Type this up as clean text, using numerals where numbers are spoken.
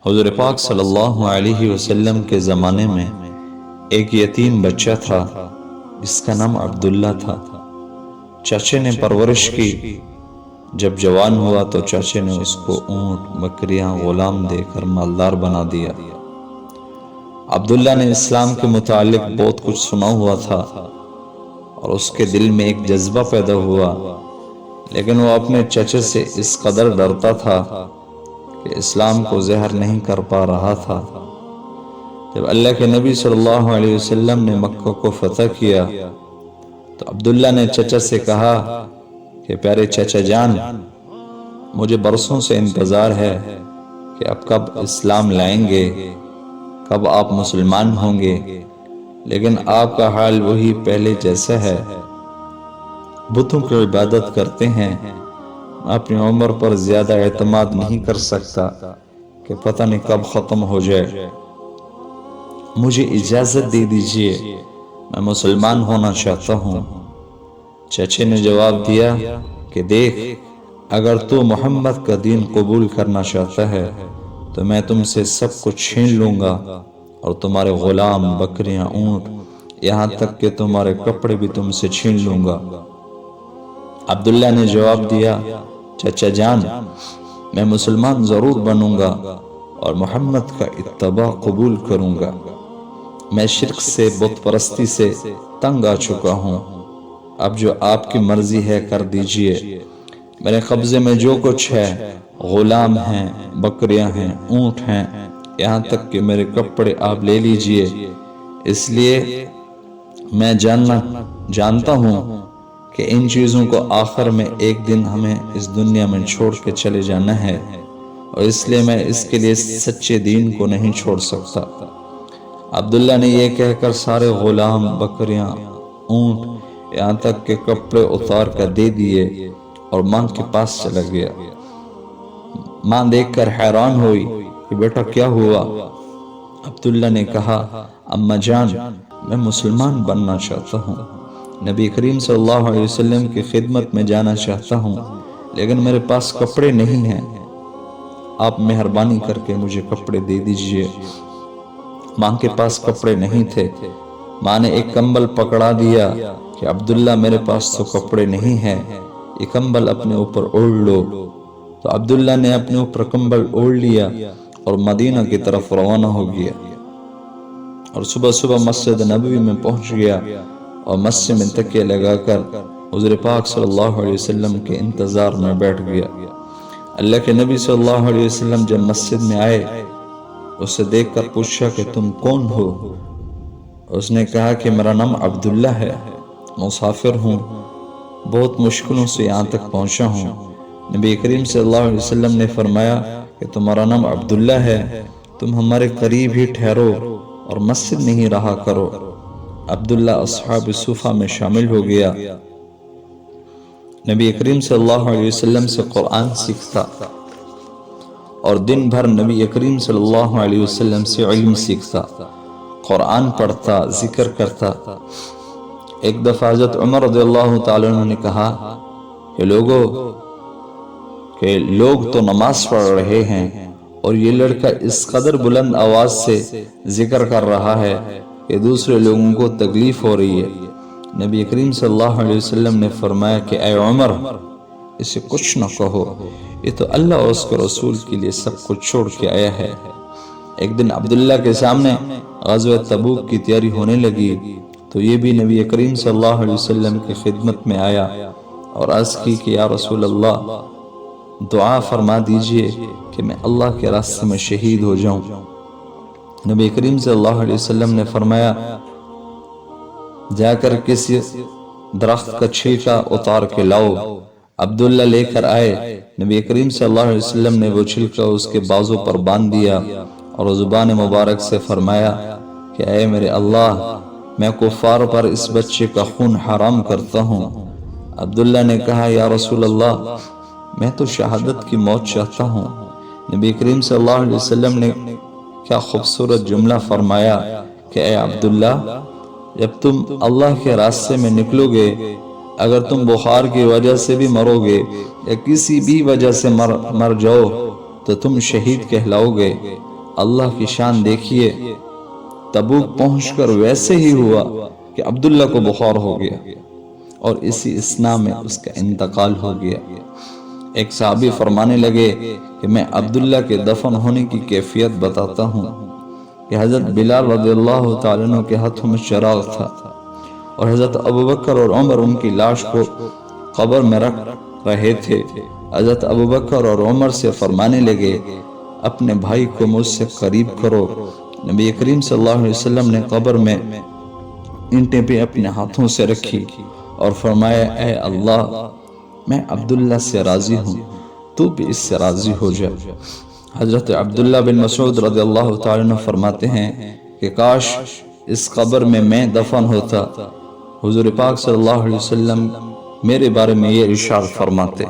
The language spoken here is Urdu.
حضور پاک صلی اللہ علیہ وسلم کے زمانے میں ایک یتیم بچہ تھا جس کا نام عبداللہ تھا۔ چاچے نے پرورش کی، جب جوان ہوا تو چاچے نے اس کو اونٹ، بکریاں، غلام دے کر مالدار بنا دیا۔ عبداللہ نے اسلام کے متعلق بہت کچھ سنا ہوا تھا اور اس کے دل میں ایک جذبہ پیدا ہوا، لیکن وہ اپنے چچے سے اس قدر ڈرتا تھا کہ اسلام کو ظاہر نہیں کر پا رہا تھا۔ جب اللہ کے نبی صلی اللہ علیہ وسلم نے مکہ کو فتح کیا تو عبداللہ نے چچا سے کہا کہ پیارے چچا جان، مجھے برسوں سے انتظار ہے کہ اب کب اسلام لائیں گے، کب آپ مسلمان ہوں گے، لیکن آپ کا حال وہی پہلے جیسا ہے، بتوں کی عبادت کرتے ہیں۔ میں اپنی عمر پر زیادہ اعتماد نہیں کر سکتا کہ پتہ نہیں کب ختم ہو جائے، مجھے اجازت دے دیجئے، میں مسلمان ہونا چاہتا ہوں۔ چچے نے جواب دیا کہ دیکھ، اگر تو محمد کا دین قبول کرنا چاہتا ہے تو میں تم سے سب کچھ چھین لوں گا، اور تمہارے غلام، بکریاں، اونٹ، یہاں تک کہ تمہارے کپڑے بھی تم سے چھین لوں گا۔ عبداللہ نے جواب دیا، چچا جان، میں مسلمان ضرور بنوں گا اور محمد کا اتباع قبول کروں گا۔ میں شرک سے، بت پرستی سے تنگ آ چکا ہوں، اب جو آپ کی مرضی ہے کر دیجئے۔ میرے قبضے میں جو کچھ ہے، غلام ہیں، بکریاں ہیں، اونٹ ہیں، یہاں تک کہ میرے کپڑے آپ لے لیجئے۔ اس لیے میں جانتا ہوں کہ ان چیزوں کو آخر میں ایک دن ہمیں اس دنیا میں چھوڑ کے چلے جانا ہے، اور اس لیے میں اس کے لیے سچے دین کو نہیں چھوڑ سکتا۔ عبداللہ نے یہ کہہ کر سارے غلام، بکریاں، اونٹ، یہاں تک کہ کپڑے اتار کر دے دیے اور ماں کے پاس چلا گیا۔ ماں دیکھ کر حیران ہوئی کہ بیٹا کیا ہوا؟ عبداللہ نے کہا، اماں جان، میں مسلمان بننا چاہتا ہوں، نبی کریم صلی اللہ علیہ وسلم کی خدمت میں جانا چاہتا ہوں، لیکن میرے پاس کپڑے نہیں ہیں، آپ مہربانی کر کے مجھے کپڑے دے دیجئے۔ ماں کے پاس کپڑے نہیں تھے۔ ماں نے ایک کمبل پکڑا دیا کہ عبداللہ میرے پاس تو کپڑے نہیں ہیں، یہ کمبل اپنے اوپر اوڑھ لو۔ تو عبداللہ نے اپنے اوپر کمبل اوڑھ لیا اور مدینہ کی طرف روانہ ہو گیا، اور صبح صبح مسجد نبوی میں پہنچ گیا اور مسجد میں تکیہ لگا کر حضور پاک صلی اللہ علیہ وسلم کے انتظار میں بیٹھ گیا۔ اللہ کے نبی صلی اللہ علیہ وسلم جب مسجد میں آئے، اسے دیکھ کر پوچھا کہ تم کون ہو؟ اس نے کہا کہ میرا نام عبداللہ ہے، مسافر ہوں، بہت مشکلوں سے یہاں تک پہنچا ہوں۔ نبی کریم صلی اللہ علیہ وسلم نے فرمایا کہ تمہارا نام عبداللہ ہے، تم ہمارے قریب ہی ٹھہرو اور مسجد میں ہی رہا کرو۔ عبداللہ اصحاب صفہ میں شامل ہو گیا، نبی کریم صلی اللہ علیہ وسلم سے قرآن سیکھتا اور دن بھر نبی کریم صلی اللہ علیہ وسلم سے علم سیکھتا، قرآن پڑھتا، ذکر کرتا۔ ایک دفعہ حضرت عمر رضی اللہ تعالیٰ عنہ نے کہا کہ لوگ تو نماز پڑھ رہے ہیں اور یہ لڑکا اس قدر بلند آواز سے ذکر کر رہا ہے کہ دوسرے لوگوں کو تکلیف ہو رہی ہے۔ نبی کریم صلی اللہ علیہ وسلم نے فرمایا کہ اے عمر، اسے کچھ نہ کہو، یہ تو اللہ اور اس کے رسول کے لیے سب کچھ چھوڑ کے آیا ہے۔ ایک دن عبداللہ کے سامنے غزوہ تبوک کی تیاری ہونے لگی تو یہ بھی نبی کریم صلی اللہ علیہ وسلم کی خدمت میں آیا اور عرض کی کہ یا رسول اللہ، دعا فرما دیجئے کہ میں اللہ کے راستے میں شہید ہو جاؤں۔ نبی کریم صلی اللہ علیہ وسلم نے فرمایا، جا کر کسی درخت کا چھلکا اتار کے لاؤ۔ عبداللہ لے کر آئے، نبی کریم صلی اللہ علیہ وسلم نے وہ چھلکا اس کے بازو پر باندھ دیا اور زبان مبارک سے فرمایا کہ اے میرے اللہ، میں کفار پر اس بچے کا خون حرام کرتا ہوں۔ عبداللہ نے کہا، یا رسول اللہ، میں تو شہادت کی موت چاہتا ہوں۔ نبی کریم صلی اللہ علیہ وسلم نے کیا خوبصورت جملہ فرمایا کہ اے عبداللہ، جب تم اللہ کے راستے میں نکلو گے، اگر تم بخار کی وجہ سے بھی مرو گے یا کسی بھی وجہ سے مر جاؤ تو تم شہید کہلاؤ گے، اللہ کی شان دیکھیے، تبوک پہنچ کر ویسے ہی ہوا کہ عبداللہ کو بخار ہو گیا اور اسی اثناء میں اس کا انتقال ہو گیا۔ ایک صحابی فرمانے لگے کہ میں عبداللہ کے دفن ہونے کی کیفیت بتاتا ہوں کہ حضرت بلال رضی اللہ تعالیٰ عنہ کے ہاتھوں میں چراغ تھا اور حضرت ابوبکر اور عمر ان کی لاش کو قبر میں رکھ رہے تھے۔ حضرت ابوبکر اور عمر سے فرمانے لگے اپنے بھائی کو مجھ سے قریب کرو۔ نبی کریم صلی اللہ علیہ وسلم نے قبر میں اینٹیں بھی اپنے ہاتھوں سے رکھی اور فرمایا اے اللہ، میں عبداللہ سے راضی ہوں، تو بھی اس سے راضی ہو جا۔ حضرت عبداللہ بن مسعود رضی اللہ تعالیٰ عنہ فرماتے ہیں کہ کاش اس قبر میں دفن ہوتا۔ حضور پاک صلی اللہ علیہ وسلم میرے بارے میں یہ ارشاد فرماتے